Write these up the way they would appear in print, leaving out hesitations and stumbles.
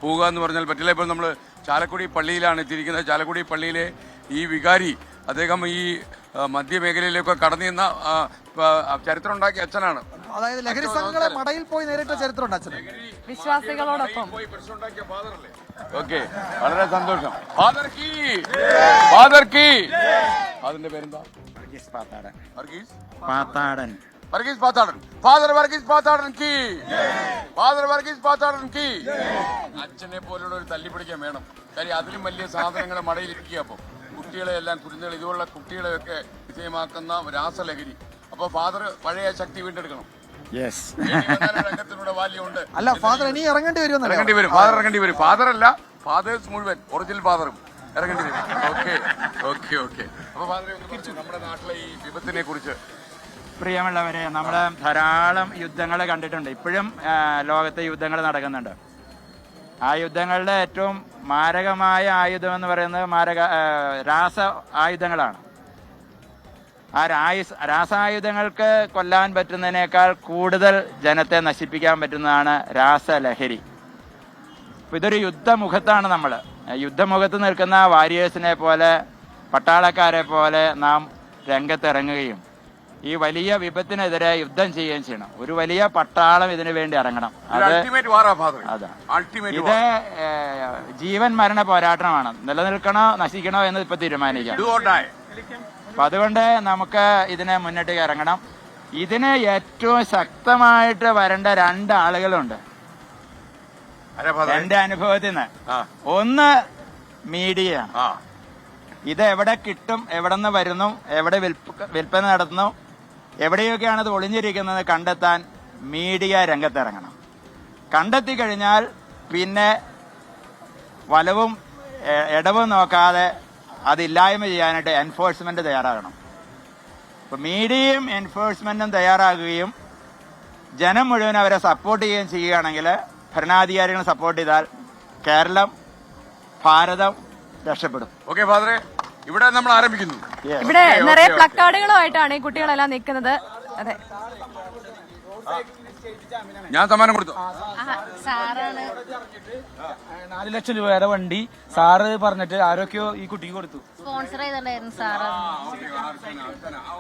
പോവുക എന്ന് പറഞ്ഞാൽ പറ്റില്ല. ഇപ്പോൾ നമ്മൾ ചാലക്കുടി പള്ളിയിലാണ് എത്തിയിരിക്കുന്നത്. ചാലക്കുടി പള്ളിയിലെ ഈ വികാരി അദ്ദേഹം ഈ മധ്യമേഖലയിലേക്ക് കടന്നു നിന്ന ചരിത്രം ഉണ്ടാക്കിയ അച്ഛനാണ്. അതായത് ലഹരി സംഘങ്ങളെ മടയിൽ പോയി നേരിട്ട ചരിത്രമുണ്ട് അച്ഛന്. വിശ്വാസികളോടൊപ്പം. ഓക്കെ, വളരെ സന്തോഷം. ഫാദർ കീ, ഫാദർ കീ. അതിന്റെ പേരെന്താ? വർഗീസ് പാത്താടൻ. വർഗീസ് പാത്താടൻ. ഫാദർ വർഗീസ് പാത്താടൻ കീ, ഫാദർ വർഗീസ് പാത്താടൻ കീ. അച്ഛനെ പോലുള്ള ഒരു തല്ലിപ്പിടിക്കാൻ വേണം. കാര്യം അതിലും വലിയ സാധനങ്ങളെ മടയിലിരിക്കുക. അപ്പോൾ കുട്ടികളെ എല്ലാം കുരുന്നുകൾ ഇതുപോലുള്ള കുട്ടികളെയൊക്കെ വിജയമാക്കുന്ന രാസലഹരി. അപ്പൊ ഫാദർ പഴയ ശക്തി വീണ്ടെടുക്കണം. രംഗത്തിലൂടെ വാല്യമുണ്ട്. അല്ല ഫാദർ ഇനി ഇറങ്ങേണ്ടി വരും. ഫാദർ ഇറങ്ങേണ്ടി വരും. ഫാദർ അല്ല, ഫാദേഴ്സ് മുഴുവൻ ഒറിജിനൽ ഫാദറും ഇറങ്ങേണ്ടി വരും. Okay okay okay. അപ്പൊ ഫാദറെ നമ്മുടെ നാട്ടിലെ ഈ വിപത്തിനെ കുറിച്ച്. പ്രിയമുള്ളവരെ, നമ്മൾ ധാരാളം യുദ്ധങ്ങൾ കണ്ടിട്ടുണ്ട്. ഇപ്പോഴും ലോകത്തെ യുദ്ധങ്ങൾ നടക്കുന്നുണ്ട്. ആ യുദ്ധങ്ങളുടെ ഏറ്റവും മാരകമായ ആയുധം എന്ന് പറയുന്നത് രാസ ആയുധങ്ങളാണ്. ആ രാസായുധങ്ങൾക്ക് കൊല്ലാൻ പറ്റുന്നതിനേക്കാൾ കൂടുതൽ ജനത്തെ നശിപ്പിക്കാൻ പറ്റുന്നതാണ് രാസലഹരി. അപ്പോൾ ഇതൊരു യുദ്ധമുഖത്താണ് നമ്മൾ. യുദ്ധമുഖത്ത് നിൽക്കുന്ന വാരിയേഴ്സിനെ പോലെ, പട്ടാളക്കാരെ പോലെ നാം രംഗത്തിറങ്ങുകയും ഈ വലിയ വിപത്തിനെതിരെ യുദ്ധം ചെയ്യുകയും ചെയ്യണം. ഒരു വലിയ പട്ടാളം ഇതിനു വേണ്ടി ഇറങ്ങണം. ഇത് ജീവൻ മരണ പോരാട്ടമാണ്. നിലനിൽക്കണോ നശിക്കണോ എന്ന് ഇപ്പൊ തീരുമാനിക്കാം. അപ്പൊ അതുകൊണ്ട് നമുക്ക് ഇതിനെ മുന്നിട്ട് ഇറങ്ങണം. ഇതിന് ഏറ്റവും ശക്തമായിട്ട് വരേണ്ട രണ്ടാളുകളുണ്ട് എന്റെ അനുഭവത്തിൽ നിന്ന്. ഒന്ന് മീഡിയയാണ്. ഇത് എവിടെ കിട്ടും, എവിടെ നിന്ന് വരുന്നു, എവിടെ വിൽപ്പന നടത്തുന്നു, എവിടെയൊക്കെയാണ് ഇത് ഒളിഞ്ഞിരിക്കുന്നത് കണ്ടെത്താൻ മീഡിയ രംഗത്തിറങ്ങണം. കണ്ടെത്തി കഴിഞ്ഞാൽ പിന്നെ വലവും ഇടവും നോക്കാതെ അതില്ലായ്മ ചെയ്യാനായിട്ട് എൻഫോഴ്സ്മെന്റ് തയ്യാറാകണം. അപ്പൊ മീഡിയയും എൻഫോഴ്സ്മെന്റും തയ്യാറാകുകയും ജനം മുഴുവൻ അവരെ സപ്പോർട്ട് ചെയ്യുകയും ചെയ്യുകയാണെങ്കിൽ, ഭരണാധികാരികൾ സപ്പോർട്ട് ചെയ്താൽ കേരളം, ഭാരതം രക്ഷപ്പെടും. ഓക്കെ ഫാദറെ, ഇവിടെ നമ്മൾ ആരംഭിക്കുന്നു. ഇവിടെ നിറയെ പ്ലക്കാർഡുകളുമായിട്ടാണ് ഈ കുട്ടികളെല്ലാം നിൽക്കുന്നത്. അതെ, ഞാൻ സമ്മാനം കൊടുത്തു. 4 ലക്ഷം രൂപയുടെ വണ്ടി സാറ് പറഞ്ഞിട്ട് ആരൊക്കെയോ ഈ കുട്ടിക്ക് കൊടുത്തു. സ്പോൺസർ ചെയ്തിട്ടുണ്ടായിരുന്നു സാറ്.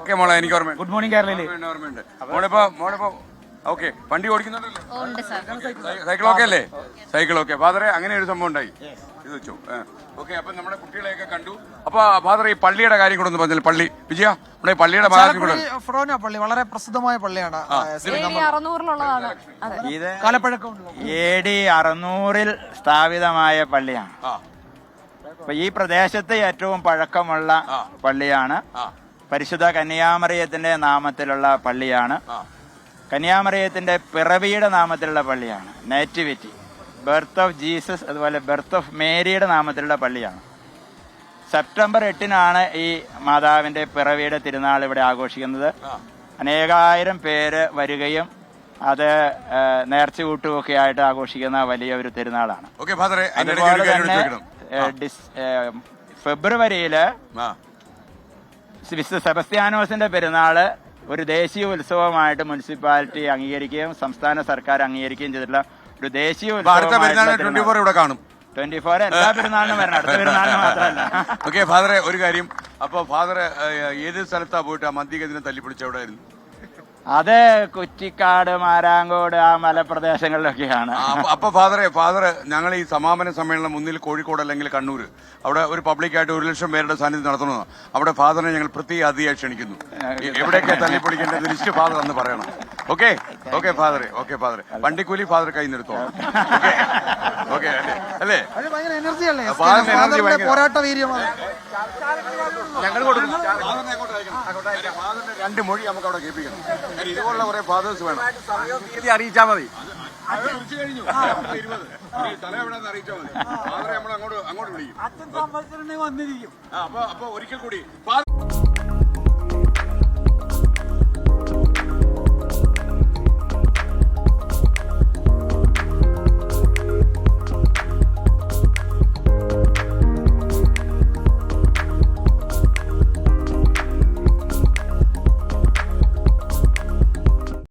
ഓക്കെ മോളെ, എനിക്ക് ഓർമ്മ. ഗുഡ് മോർണിംഗ് കേരളയില് ഓർമ്മയുണ്ട്. മോളിപ്പോ ഓക്കെ വണ്ടി ഓടിക്കുന്നുണ്ടല്ലോ. സൈക്കിൾ ഓക്കെ അല്ലേ? സൈക്കിൾ ഓക്കെ. ഫാദറെ, അങ്ങനെ ഒരു സംഭവം ഉണ്ടായി. ഇത് വെച്ചോ. ഓക്കെ, അപ്പൊ നമ്മുടെ കുട്ടികളെയൊക്കെ കണ്ടു. അപ്പൊ ഫാദർ ഈ പള്ളിയുടെ കാര്യം കൂടെ ഒന്ന് പറഞ്ഞാൽ. പള്ളി വിജയ, നമ്മുടെ പള്ളിയുടെ ഫൊറോന പള്ളി വളരെ പ്രസിദ്ധമായ പള്ളിയാണ്. ഇത് AD 600 സ്ഥാപിതമായ പള്ളിയാണ്. അപ്പൊ ഈ പ്രദേശത്ത് ഏറ്റവും പഴക്കമുള്ള പള്ളിയാണ്. പരിശുദ്ധ കന്യാമറിയത്തിന്റെ നാമത്തിലുള്ള പള്ളിയാണ്. കന്യാമറിയത്തിന്റെ പിറവിയുടെ നാമത്തിലുള്ള പള്ളിയാണ്. നേറ്റിവിറ്റി, ബർത്ത് ഓഫ് ജീസസ്, അതുപോലെ ബർത്ത് ഓഫ് മേരിയുടെ നാമത്തിലുള്ള പള്ളിയാണ്. സെപ്റ്റംബർ 8 ഈ മാതാവിന്റെ പിറവിയുടെ തിരുനാൾ ഇവിടെ ആഘോഷിക്കുന്നത്. അനേകായിരം പേര് വരികയും അത് നേർച്ച കൂട്ടുമൊക്കെ ആയിട്ട് ആഘോഷിക്കുന്ന വലിയ ഒരു തിരുനാളാണ്. അതുപോലെ തന്നെ ഫെബ്രുവരിയില് വിശുദ്ധ സെബസ്ത്യാനോസിന്റെ പെരുന്നാള് ഒരു ദേശീയ ഉത്സവമായിട്ട് മുനിസിപ്പാലിറ്റി അംഗീകരിക്കുകയും സംസ്ഥാന സർക്കാർ അംഗീകരിക്കുകയും ചെയ്തിട്ടുള്ള ഒരു ദേശീയ ഉത്സവം. 24 എല്ലാ പെരുന്നാളിനും വരണം, അടുത്ത പെരുന്നാളിന് മാത്രമല്ല. ഓക്കെ ഫാദറെ, ഒരു കാര്യം. അപ്പൊ ഫാദർ ഏത് സ്ഥലത്താ പോയിട്ട് ആ മദ്യഗതിനെ തല്ലിപ്പിടിച്ച എവിടെയായിരുന്നു? അത് കുറ്റിക്കാട്, മാരാങ്കോട്, ആ മലപ്രദേശങ്ങളിലൊക്കെയാണ്. അപ്പൊ ഫാദർ ഞങ്ങൾ ഈ സമാപന സമ്മേളനം മുന്നിൽ കോഴിക്കോട് അല്ലെങ്കിൽ കണ്ണൂർ അവിടെ ഒരു പബ്ലിക്കായിട്ട് 1 ലക്ഷം പേരുടെ സാന്നിധ്യം നടത്തണമെന്ന്. അവിടെ ഫാദറിനെ ഞങ്ങൾ പ്രത്യേക അതിഥിയായി ക്ഷണിക്കുന്നു. എവിടെയൊക്കെ തല്ലിപ്പൊടിക്കേണ്ടത് ലിസ്റ്റ് ഫാദർ എന്ന് പറയണം. ഓക്കെ ഓക്കെ ഫാദറെ, ഓക്കെ ഫാദറെ. വണ്ടിക്കൂലി ഫാദർ കൈ നിർത്തോളാം. ഓക്കെ അല്ലേ? പോരാട്ട വീര്യമാണ്. ഞങ്ങൾ കൊടുക്കും. 2 മൊഴി നമുക്ക് അവിടെ കേൾപ്പിക്കണം. ഇതുപോലുള്ള കുറെ ഫാദേഴ്സ് വേണം. തീയതി അറിയിച്ചാൽ മതി. കഴിഞ്ഞു തല എവിടെ അറിയിച്ചാൽ മതി. ഫാദറെ നമ്മൾ അങ്ങോട്ട് വിളിക്കും. അപ്പൊ ഒരിക്കൽ കൂടി